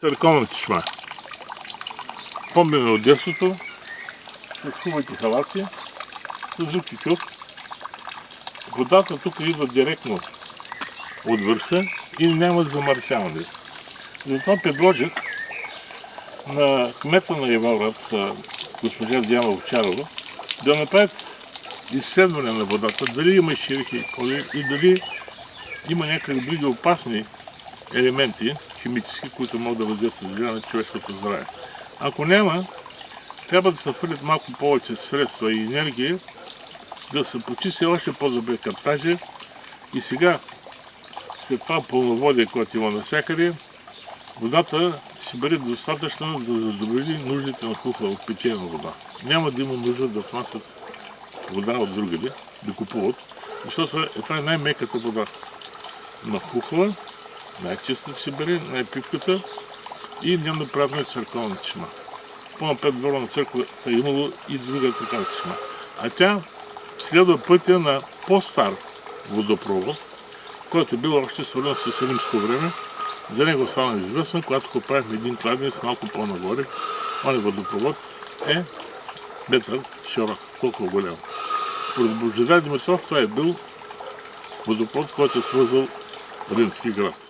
Църковна чешма. Помним от детството, с хубавите халаци, с зукичок. Водата тук идва директно от върха и няма замърсяване. Затова предложих на кмета на Ивайловград, госпожа Диана Овчарова, да направят изследване на водата, дали има ширихи и дали има някакви други опасни елементи, химически, които могат да въздействат на човешкото здраве. Ако няма, трябва да се хвърлят малко повече средства и енергия, да се почисти още по-добре каптажа и сега, след това пълноводие, което има навсякъде, водата ще бъде достатъчна да задоволи нуждите на Хухла от питейна вода. Няма да има нужда да внасят вода от другаде, да купуват, защото това е най-меката вода на Хухла, най-чистата ще бъде, най-пивката и дневно-празна църковна чешма. По-напред двора на църквата е имало и друга такава чешма. А тя следва пътя на по-стар водопровод, който е бил още свързан с римско време. За него стана известно, когато копаехме един кладенец малко по-нагоре. Този водопровод е метър широк, толкова голям. Според Божидар Димитров това е бил водопровод, който е свързал римски град.